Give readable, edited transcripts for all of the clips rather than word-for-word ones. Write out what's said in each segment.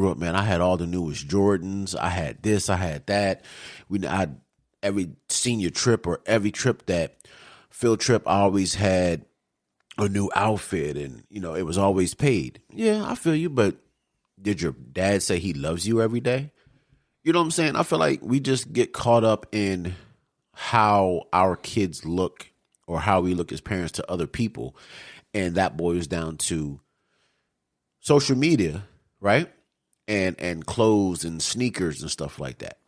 Grew up, man, I had all the newest Jordans. I had this, I had that. I every senior trip or every trip that field trip, I always had a new outfit, and it was always paid. Yeah, I feel you, but did your dad say he loves you every day? You know what I'm saying? I feel like we just get caught up in how our kids look or how we look as parents to other people, and that boils down to social media, right? And clothes and sneakers and stuff like that.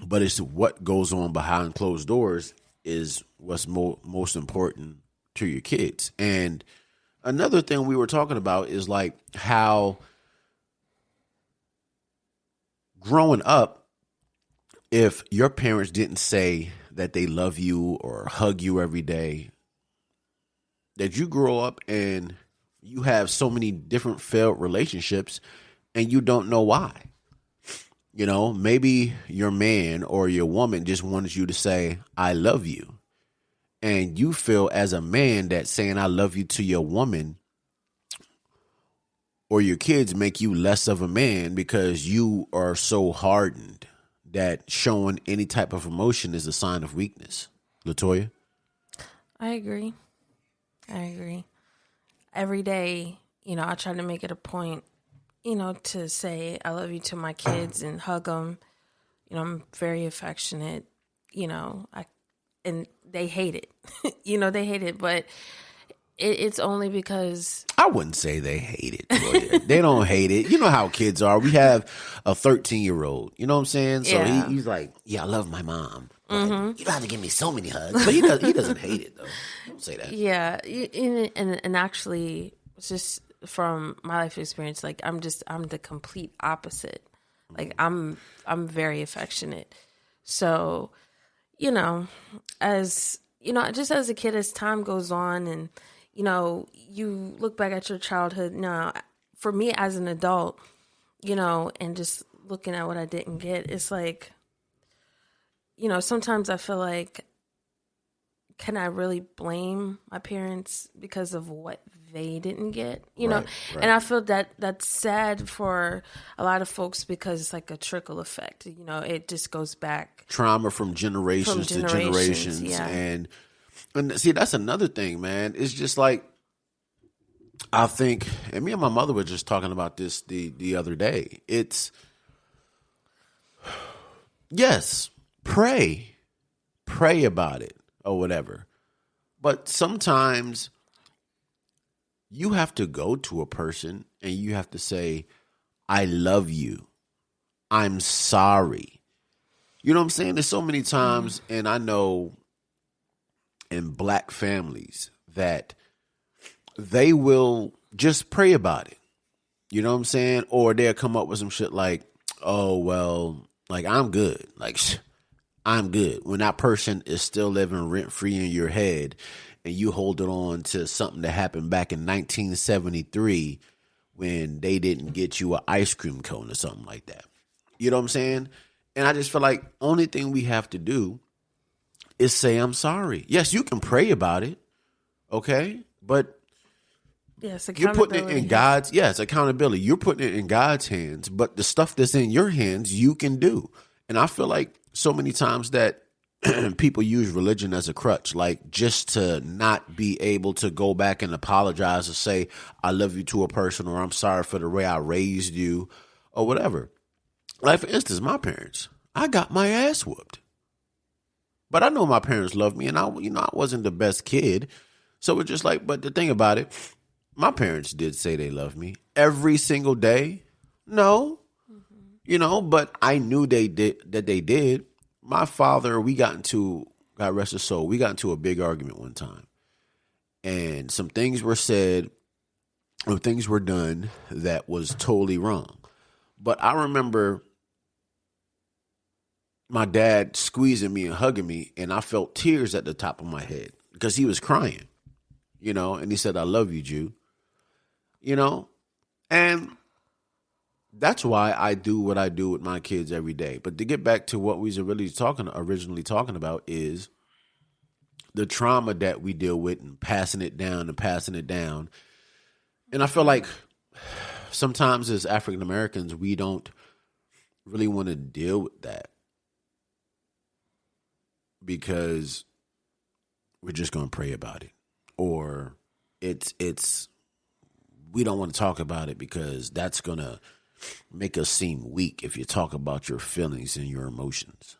But it's what goes on behind closed doors is what's most important to your kids. And another thing we were talking about is like how growing up, if your parents didn't say that they love you or hug you every day, that you grow up and you have so many different failed relationships and you don't know why. Maybe your man or your woman just wanted you to say, I love you. And you feel as a man that saying I love you to your woman or your kids make you less of a man because you are so hardened that showing any type of emotion is a sign of weakness. LaToya? I agree. Every day, I try to make it a point, to say I love you to my kids and hug them. I'm very affectionate, and they hate it. They hate it, but it's only because... I wouldn't say they hate it, Toya. They don't hate it. You know how kids are. We have a 13-year-old, you know what I'm saying? So yeah. he's like, yeah, I love my mom. But you don't have to give me so many hugs. But he doesn't hate it, though. Don't say that. Yeah, and actually, it's just from my life experience, like I'm the complete opposite. Like I'm very affectionate. So, as just as a kid, as time goes on, and you look back at your childhood. Now, for me as an adult, and just looking at what I didn't get, it's like, sometimes I feel like, can I really blame my parents because of what they didn't get? Right. And I feel that that's sad for a lot of folks because it's like a trickle effect. It just goes back. Trauma from generations to generations. Yeah. And see, that's another thing, man. It's just like, I think, and me and my mother were just talking about this the other day. It's, yes, pray about it. Or whatever. But sometimes you have to go to a person and you have to say, I love you. I'm sorry. You know what I'm saying? There's so many times, and I know in black families that they will just pray about it. You know what I'm saying? Or they'll come up with some shit like, oh, well, like I'm good. Like, I'm good. When that person is still living rent-free in your head and you hold it on to something that happened back in 1973 when they didn't get you an ice cream cone or something like that. You know what I'm saying? And I just feel like only thing we have to do is say, I'm sorry. Yes, you can pray about it, okay? But yes, you're putting it in God's, accountability. You're putting it in God's hands, but the stuff that's in your hands, you can do. And I feel like so many times that people use religion as a crutch, like just to not be able to go back and apologize or say, I love you to a person, or I'm sorry for the way I raised you or whatever. Like, for instance, my parents, I got my ass whooped, but I know my parents loved me, and I wasn't the best kid. So it's just like, but the thing about it, my parents did say they loved me every single day. No. But I knew they did. My father, God rest his soul, we got into a big argument one time. And some things were said, or things were done that was totally wrong. But I remember my dad squeezing me and hugging me, and I felt tears at the top of my head because he was crying, and he said, I love you, Jew. And that's why I do what I do with my kids every day. But to get back to what we were really originally talking about is the trauma that we deal with and passing it down. And I feel like sometimes as African Americans, we don't really want to deal with that because we're just going to pray about it, or it's we don't want to talk about it because that's going to make us seem weak if you talk about your feelings and your emotions.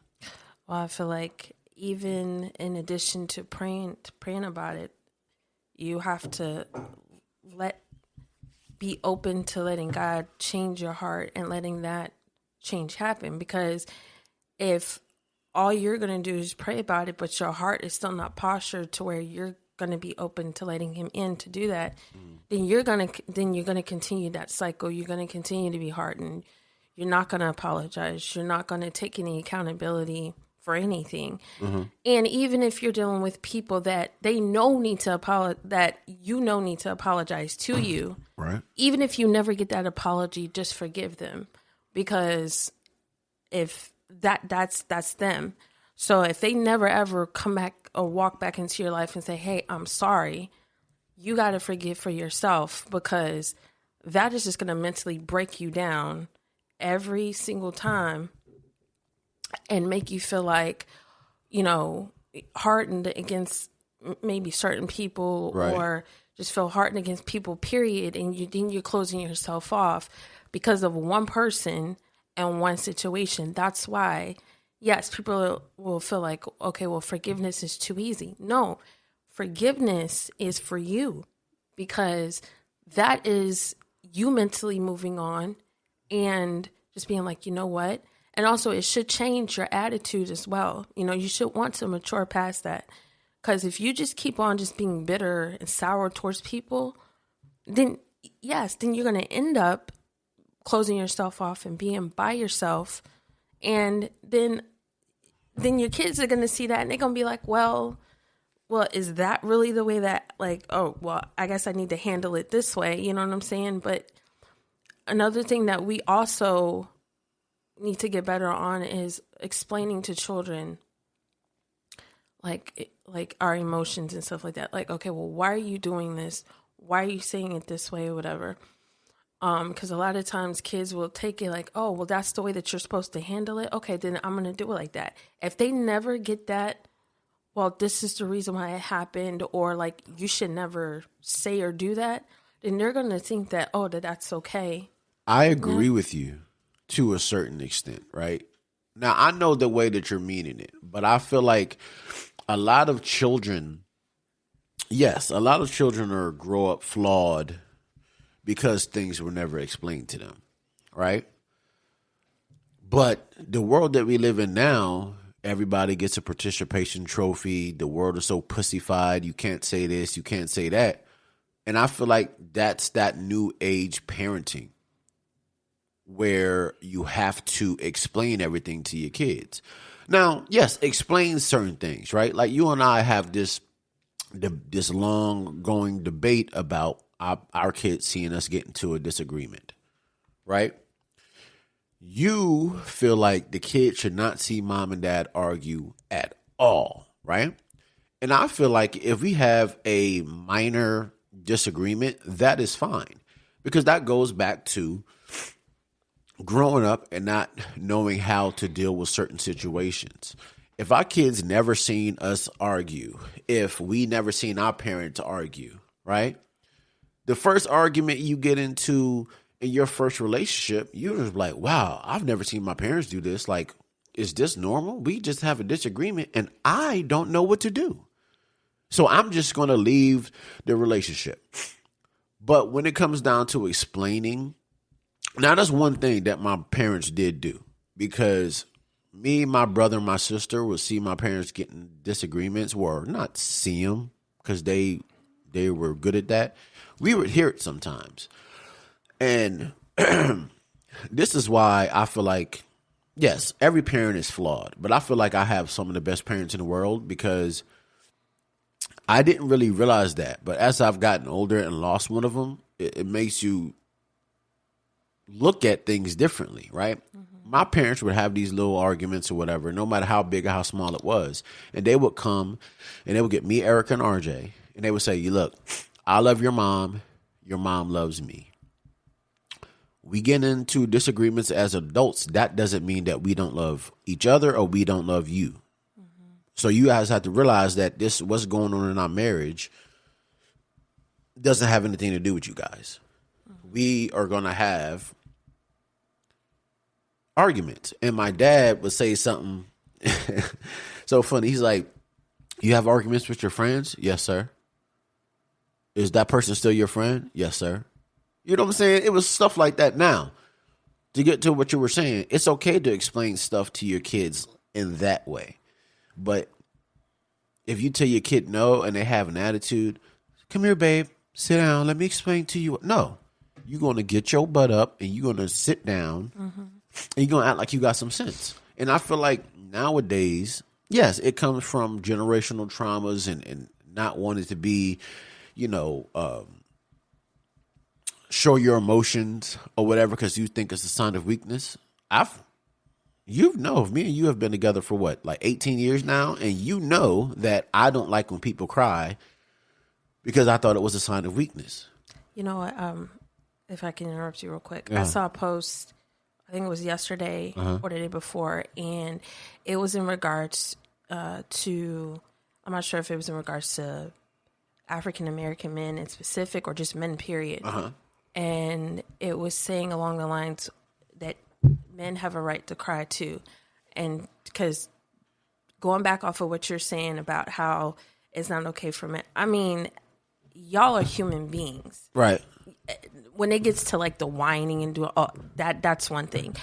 Well, I feel like even in addition to praying about it, you have to be open to letting God change your heart and letting that change happen. Because if all you're going to do is pray about it, but your heart is still not postured to where you're going to be open to letting him in to do that, then you're going to continue that cycle. You're going to continue to be hardened. You're not going to apologize. You're not going to take any accountability for anything. And even if you're dealing with people that they know need to need to apologize to you, right? Even if you never get that apology, just forgive them, because if that's them. So if they never ever come back or walk back into your life and say, "Hey, I'm sorry," you got to forgive for yourself, because that is just going to mentally break you down every single time and make you feel like, hardened against maybe certain people, right, or just feel hardened against people, period. And then you're closing yourself off because of one person and one situation. That's why, yes, people will feel like, okay, well, forgiveness is too easy. No, forgiveness is for you, because that is you mentally moving on and just being like, you know what? And also it should change your attitude as well. You should want to mature past that. Because if you just keep on just being bitter and sour towards people, then you're going to end up closing yourself off and being by yourself. And then your kids are going to see that and they're going to be like, well, is that really the way that, like, oh, well, I guess I need to handle it this way. You know what I'm saying? But another thing that we also need to get better on is explaining to children like our emotions and stuff like that. Like, okay, well, why are you doing this? Why are you saying it this way or whatever? Because a lot of times kids will take it like, oh, well, that's the way that you're supposed to handle it. Okay, then I'm going to do it like that. If they never get that, well, this is the reason why it happened, or like you should never say or do that, then they're going to think that, oh, that's okay. I agree with you to a certain extent, right? Now, I know the way that you're meaning it, but I feel like a lot of children grow up flawed because things were never explained to them, right? But the world that we live in now, everybody gets a participation trophy. The world is so pussified. You can't say this, you can't say that. And I feel like that's that new age parenting, where you have to explain everything to your kids. Now, yes, explain certain things, right? Like you and I have this long going debate about our kids seeing us get into a disagreement, right? You feel like the kid should not see mom and dad argue at all, right? And I feel like if we have a minor disagreement, that is fine, because that goes back to growing up and not knowing how to deal with certain situations. If our kids never seen us argue, if we never seen our parents argue, right? The first argument you get into in your first relationship, you're just like, wow, I've never seen my parents do this. Like, is this normal? We just have a disagreement and I don't know what to do. So I'm just going to leave the relationship. But when it comes down to explaining, now that's one thing that my parents did do, because me, my brother, and my sister would see my parents getting disagreements, or not see them because they were good at that. We would hear it sometimes. And this is why I feel like, yes, every parent is flawed, but I feel like I have some of the best parents in the world, because I didn't really realize that. But as I've gotten older and lost one of them, it makes you look at things differently, right? Mm-hmm. My parents would have these little arguments or whatever, no matter how big or how small it was. And they would come and they would get me, Erica, and RJ, and they would say, look, I love your mom loves me. we get into disagreements as adults, that doesn't mean that we don't love each other or we don't love you. Mm-hmm. So you guys have to realize that this, what's going on in our marriage, doesn't have anything to do with you guys. Mm-hmm. We are going to have arguments. And my dad would say something so funny. He's like, you have arguments with your friends? Yes, sir. Is that person still your friend? Yes, sir. You know what I'm saying? It was stuff like that. Now, to get to what you were saying, it's okay to explain stuff to your kids in that way. But if you tell your kid no and they have an attitude, come here, babe, sit down, let me explain to you. No, you're going to get your butt up and you're going to sit down and you're going to act like you got some sense. And I feel like nowadays, yes, it comes from generational traumas and not wanting to be, show your emotions or whatever because you think it's a sign of weakness. Me and you have been together for what, like 18 years now, and you know that I don't like when people cry because I thought it was a sign of weakness. You know what? If I can interrupt you real quick, I saw a post, I think it was yesterday or the day before, and it was in regards to, I'm not sure if it was in regards to African American men in specific or just men, period. And it was saying along the lines that men have a right to cry too. And because going back off of what you're saying about how it's not okay for men, I mean, y'all are human beings. Right. When it gets to like the whining and doing that's one thing.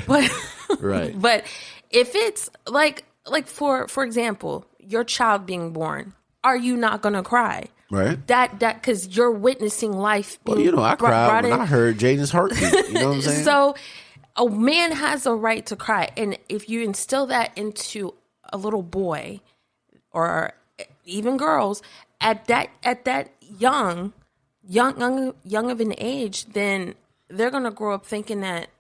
But right. But if it's like for example, your child being born, are you not going to cry? Right. That because you're witnessing life. Well, I cried when I heard Jaden's heartbeat. You know what I'm saying? So a man has a right to cry, and if you instill that into a little boy or even girls at that young of an age, then they're gonna grow up thinking that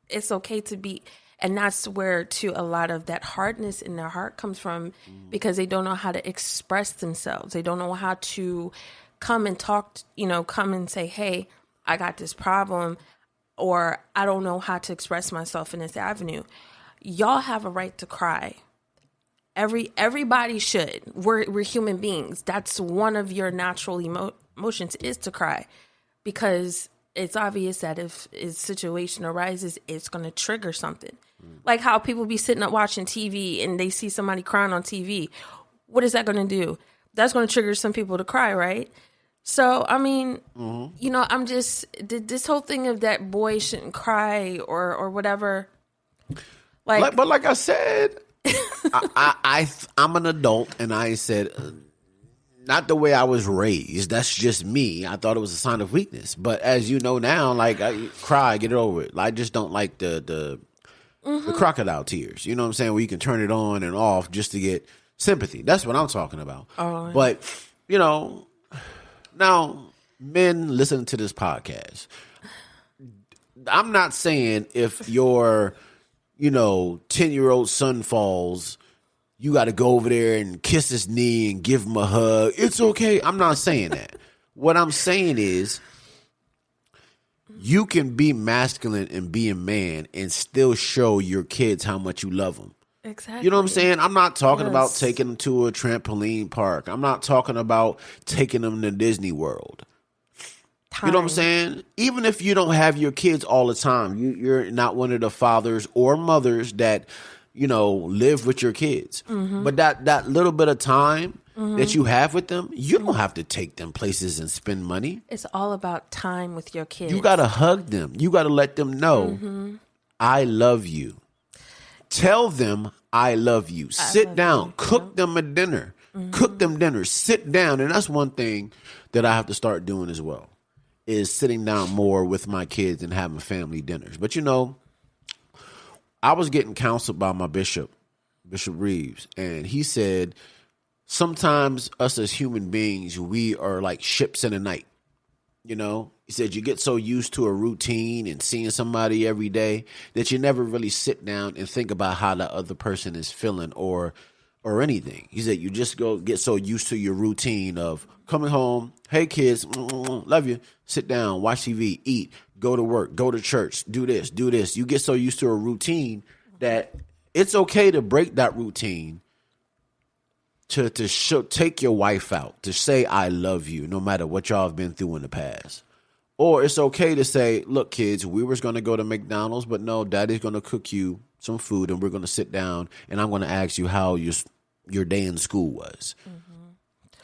it's okay to be. And that's where, too, a lot of that hardness in their heart comes from because they don't know how to express themselves. They don't know how to come and talk, come and say, hey, I got this problem, or I don't know how to express myself in this avenue. Y'all have a right to cry. Everybody should. We're human beings. That's one of your natural emotions is to cry because it's obvious that if a situation arises, it's going to trigger something. Like how people be sitting up watching TV and they see somebody crying on TV. What is that going to do? That's going to trigger some people to cry, right? So, I mean, I'm just, this whole thing of that boy shouldn't cry or whatever. But like I said, I'm an adult and I said, not the way I was raised. That's just me. I thought it was a sign of weakness. But as you know now, like I cry, get it over it. I just don't like the crocodile tears. You know what I'm saying? Where you can turn it on and off just to get sympathy. That's what I'm talking about. Oh, but, now men listen to this podcast. I'm not saying if your, 10-year-old son falls, you got to go over there and kiss his knee and give him a hug. It's okay. I'm not saying that. What I'm saying is you can be masculine and be a man and still show your kids how much you love them. Exactly. You know what I'm saying? I'm not talking about taking them to a trampoline park. I'm not talking about taking them to Disney World. You know what I'm saying? Even if you don't have your kids all the time, you're not one of the fathers or mothers that, live with your kids. But that little bit of time that you have with them, you don't have to take them places and spend money. It's all about time with your kids. You got to hug them. You got to let them know, I love you. Tell them I love you. Sit down. Cook them a dinner. Cook them dinner. Sit down. And that's one thing that I have to start doing as well, is sitting down more with my kids and having family dinners. But, I was getting counseled by my Bishop Reeves, and he said sometimes us as human beings, we are like ships in the night. He said you get so used to a routine and seeing somebody every day that you never really sit down and think about how the other person is feeling or or anything. He said you just go get so used to your routine of coming home, hey kids, love you, sit down, watch TV, eat, go to work, go to church, do this, do this. You get so used to a routine that it's okay to break that routine, to take your wife out, to say I love you no matter what y'all have been through in the past. Or it's okay to say, look, kids, we were going to go to McDonald's, but no, daddy's going to cook you some food and we're going to sit down and I'm going to ask you how your day in school was. Mm-hmm.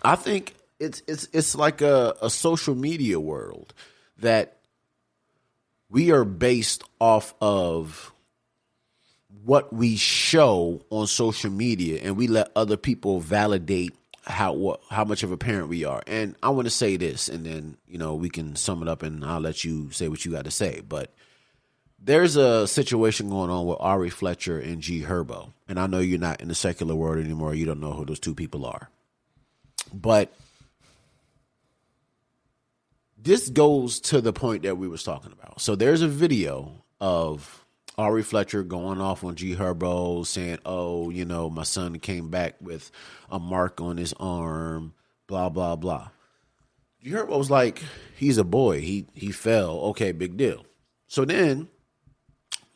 I think it's like a social media world that we are based off of what we show on social media, and we let other people validate how much of a parent we are. And I want to say this, and then, we can sum it up and I'll let you say what you got to say. But there's a situation going on with Ari Fletcher and G Herbo. And I know you're not in the secular world anymore. You don't know who those two people are. But this goes to the point that we was talking about. So there's a video of Ari Fletcher going off on G Herbo saying, oh, my son came back with a mark on his arm, blah, blah, blah. G Herbo was like, he's a boy. He fell. Okay, big deal. So then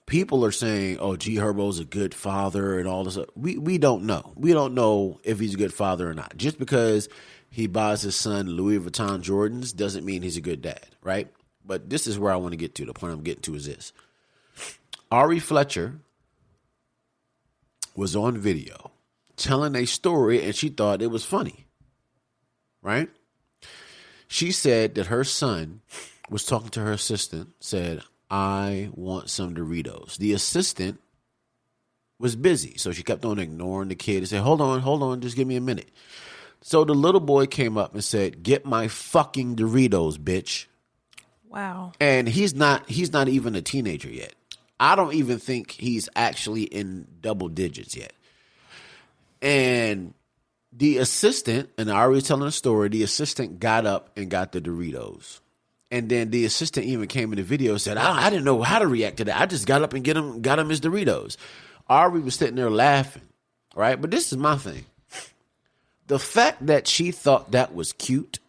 people are saying, oh, G Herbo's a good father and all this. We don't know. We don't know if he's a good father or not. Just because he buys his son Louis Vuitton Jordans doesn't mean he's a good dad, right? But this is where I want to get to. The point I'm getting to is this. Ari Fletcher was on video telling a story and she thought it was funny, right? She said that her son was talking to her assistant, said, I want some Doritos. The assistant was busy, so she kept on ignoring the kid and said, hold on, just give me a minute. So the little boy came up and said, get my fucking Doritos, bitch. Wow. And he's not even a teenager yet. I don't even think he's actually in double digits yet. And the assistant, and I already telling the story, the assistant got up and got the Doritos. And then the assistant even came in the video and said, I didn't know how to react to that. I just got up and got him his Doritos. Ari was sitting there laughing, right? But this is my thing. The fact that she thought that was cute,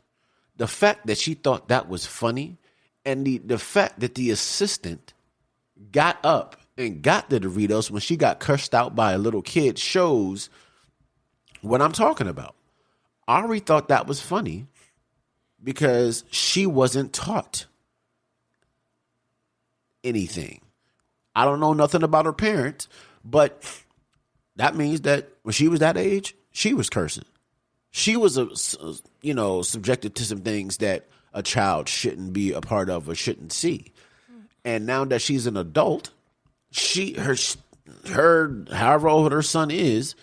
the fact that she thought that was funny, and the fact that the assistant got up and got the Doritos when she got cursed out by a little kid shows what I'm talking about. Ari thought that was funny because she wasn't taught anything. I don't know nothing about her parents, but that means that when she was that age, she was cursing. She was, subjected to some things that a child shouldn't be a part of or shouldn't see. And now that she's an adult, her however old her son is,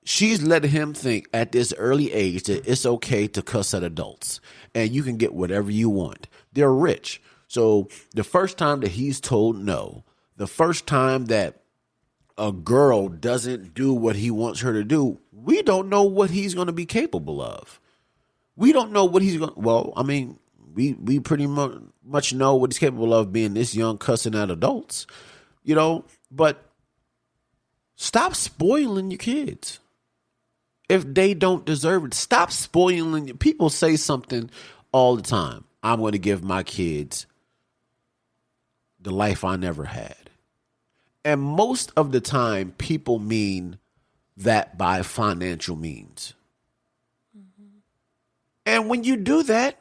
she's letting him think at this early age that it's okay to cuss at adults and you can get whatever you want. They're rich. So the first time that he's told no, the first time that a girl doesn't do what he wants her to do, we don't know what he's going to be capable of. We don't know what he's going to, well, I mean, we pretty much know what he's capable of being this young cussing at adults, but stop spoiling your kids. If they don't deserve it, stop spoiling. People say something all the time. I'm going to give my kids the life I never had. And most of the time, people mean that by financial means. Mm-hmm. And when you do that,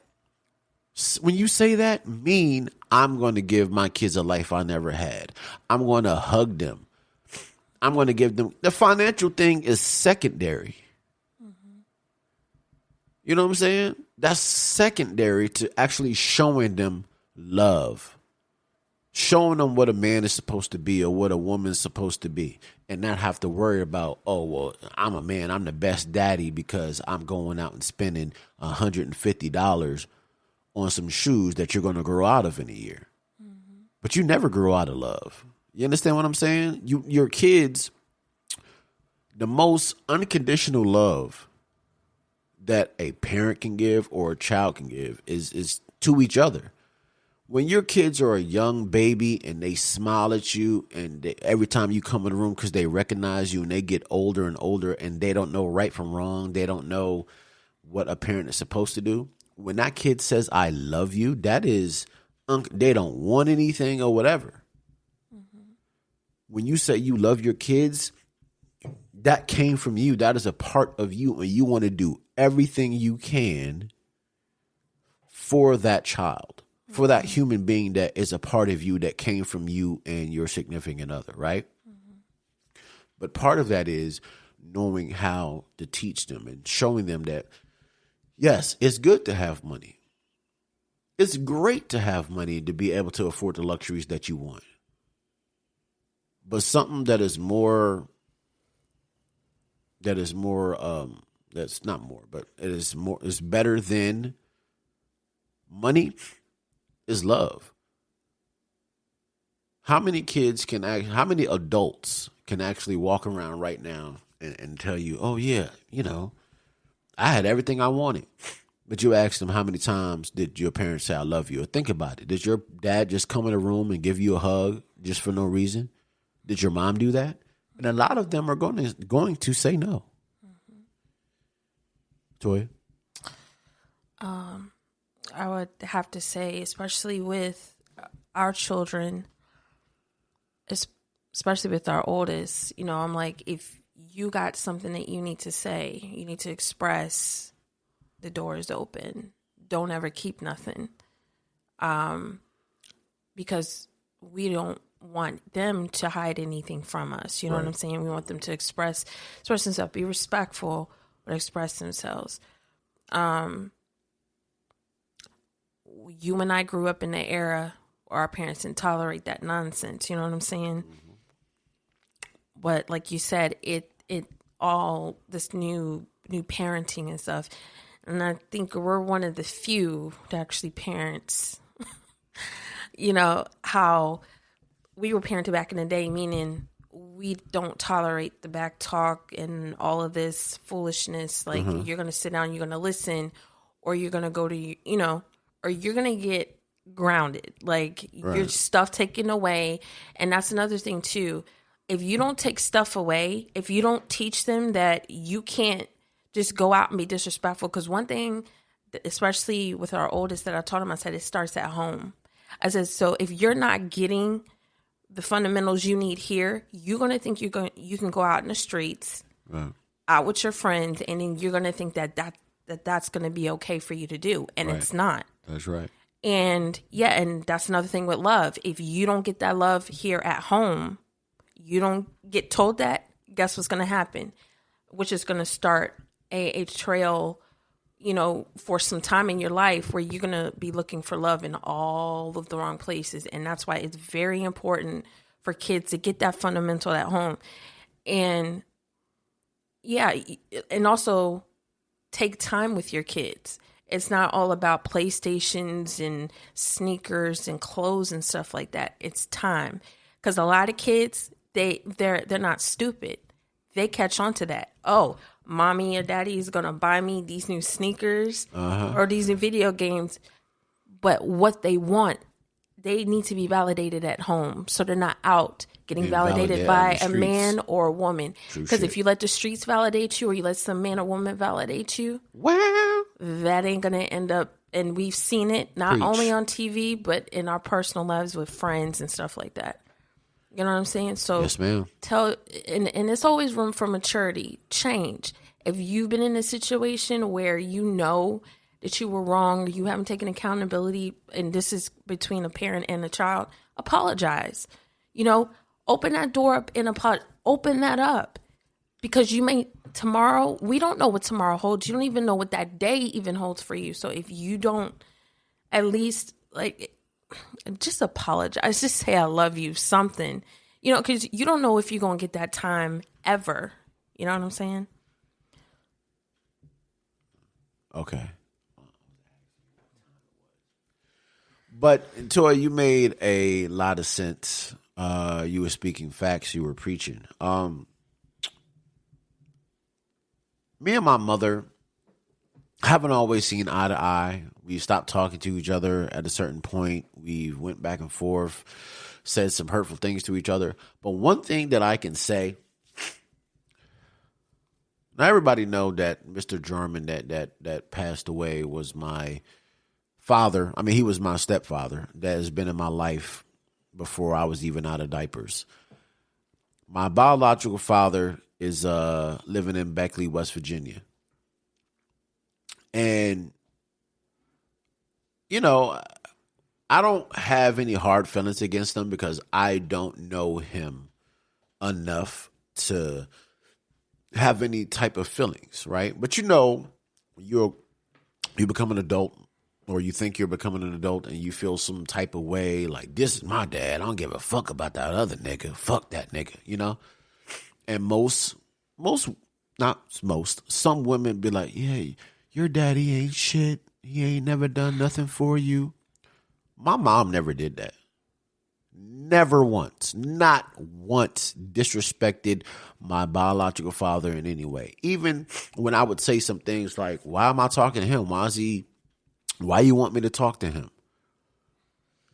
when you say that, mean I'm going to give my kids a life I never had. I'm going to hug them. I'm going to give them. The financial thing is secondary. Mm-hmm. You know what I'm saying? That's secondary to actually showing them love. Showing them what a man is supposed to be or what a woman is supposed to be. And not have to worry about, oh, well, I'm a man. I'm the best daddy because I'm going out and spending $150 on some shoes that you're going to grow out of in a year. Mm-hmm. But you never grow out of love. You understand what I'm saying? Your kids, the most unconditional love that a parent can give or a child can give is to each other. when your kids are a young baby and they smile at you and every time you come in the room because they recognize you, and they get older and older and they don't know right from wrong, they don't know what a parent is supposed to do. When that kid says, I love you, that is, they don't want anything or whatever. Mm-hmm. When you say you love your kids, that came from you. That is a part of you, and you want to do everything you can for that child, for that human being that is a part of you that came from you and your significant other, right? Mm-hmm. But part of that is knowing how to teach them and showing them that, yes, it's good to have money. It's great to have money to be able to afford the luxuries that you want. But something that's not more, but it's better than money is love. How many adults can actually walk around right now and tell you, oh yeah, I had everything I wanted. But you ask them, how many times did your parents say I love you? Or think about it. Did your dad just come in a room and give you a hug just for no reason? Did your mom do that? And a lot of them are going to say no. Mm-hmm. Toya? I would have to say, especially with our children, especially with our oldest, I'm like, if you got something that you need to say, you need to express, the door is open. Don't ever keep nothing. Because we don't want them to hide anything from us. You know what I'm saying? We want them to express themselves, be respectful, but express themselves. You and I grew up in the era where our parents didn't tolerate that nonsense. You know what I'm saying? Mm-hmm. But like you said, it all this new parenting and stuff. And I think we're one of the few that actually parents, how we were parented back in the day, meaning we don't tolerate the back talk and all of this foolishness. Like, you're going to sit down, you're going to listen, or you're going to go to, or you're going to get grounded. Like, your stuff taken away. And that's another thing, too. If you don't take stuff away, if you don't teach them that you can't just go out and be disrespectful, because one thing, especially with our oldest that I taught him, I said, it starts at home. I said, so if you're not getting the fundamentals you need here, you're going to think you can go out in the streets, out with your friends, and then you're going to think that's going to be okay for you to do. And it's not. That's right. And and that's another thing with love. If you don't get that love here at home, you don't get told that, guess what's going to happen? Which is going to start a trail, for some time in your life where you're going to be looking for love in all of the wrong places. And that's why it's very important for kids to get that fundamental at home. And and also take time with your kids. It's not all about PlayStations and sneakers and clothes and stuff like that. It's time. Because a lot of kids, they're not stupid. They catch on to that. Oh, mommy or daddy is going to buy me these new sneakers or these new video games. But what they want, they need to be validated at home. So they're not out getting validated by a man or a woman. Because if you let the streets validate you, or you let some man or woman validate you, that ain't going to end up, and we've seen it not only on TV, but in our personal lives with friends and stuff like that. You know what I'm saying? So yes, ma'am. And it's always room for maturity, change. If you've been in a situation where you know that you were wrong, you haven't taken accountability, and this is between a parent and a child, apologize. Open that door up and open that up. Because tomorrow, we don't know what tomorrow holds. You don't even know what that day even holds for you. So if you don't at least, just apologize. Just say I love you, something. Because you don't know if you're going to get that time ever. You know what I'm saying? Okay. But, Toy, you made a lot of sense. You were speaking facts. You were preaching. Me and my mother, haven't always seen eye to eye. We stopped talking to each other at a certain point. We went back and forth, said some hurtful things to each other. But one thing that I can say, now everybody know that Mr. German that passed away was my father. I mean, he was my stepfather that has been in my life before I was even out of diapers. My biological father is living in Beckley, West Virginia. And, you know, I don't have any hard feelings against him because I don't know him enough to have any type of feelings, right? But you know, you become an adult, or you think you're becoming an adult, and you feel some type of way like, this is my dad. I don't give a fuck about that other nigga. Fuck that nigga, you know? And some women be like, yeah, your daddy ain't shit. He ain't never done nothing for you. My mom never did that. Never once, not once disrespected my biological father in any way. Even when I would say some things like, why am I talking to him? Why you want me to talk to him?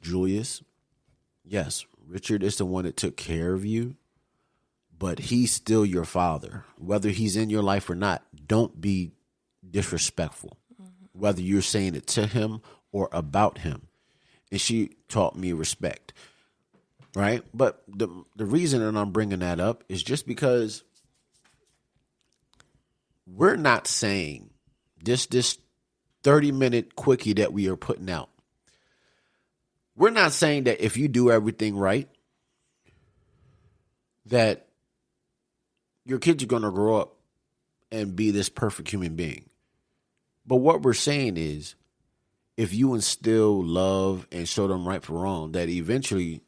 Julius, yes, Richard is the one that took care of you, but he's still your father. Whether he's in your life or not, don't be disrespectful, whether you're saying it to him or about him. And she taught me respect, right? But the reason that I'm bringing that up is just because we're not saying this 30-minute quickie that we are putting out. We're not saying that if you do everything right, that your kids are going to grow up and be this perfect human being. But what we're saying is, if you instill love and show them right from wrong, that eventually,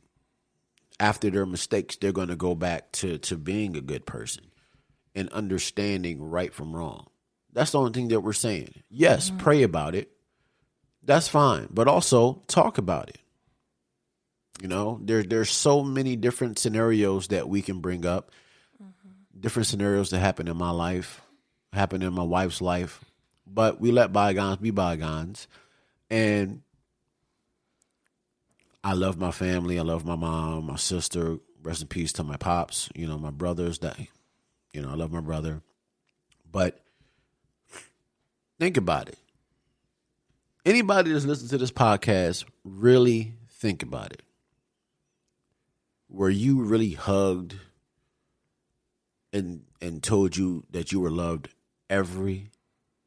after their mistakes, they're going to go back to being a good person and understanding right from wrong. That's the only thing that we're saying. Yes, pray about it. That's fine. But also talk about it. You know, there's so many different scenarios that we can bring up. Different scenarios that happen in my life, happen in my wife's life. But we let bygones be bygones. And I love my family. I love my mom, my sister. Rest in peace to my pops. You know, my brothers. I love my brother. But think about it. Anybody that's listening to this podcast, really think about it. Were you really hugged and told you that you were loved every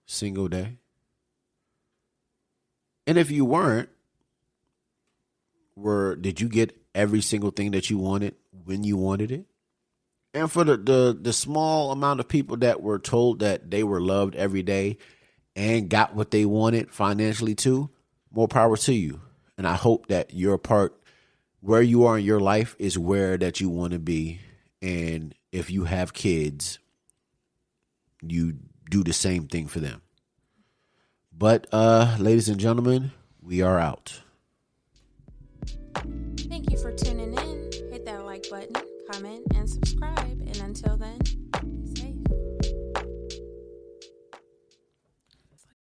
single day? And if you weren't, did you get every single thing that you wanted when you wanted it? And for the small amount of people that were told that they were loved every day and got what they wanted financially too, more power to you. And I hope that your part, where you are in your life, is where that you want to be. And if you have kids, you do the same thing for them. But ladies and gentlemen, we are out. Thank you for tuning in. Hit that like button, comment, and subscribe. And until then,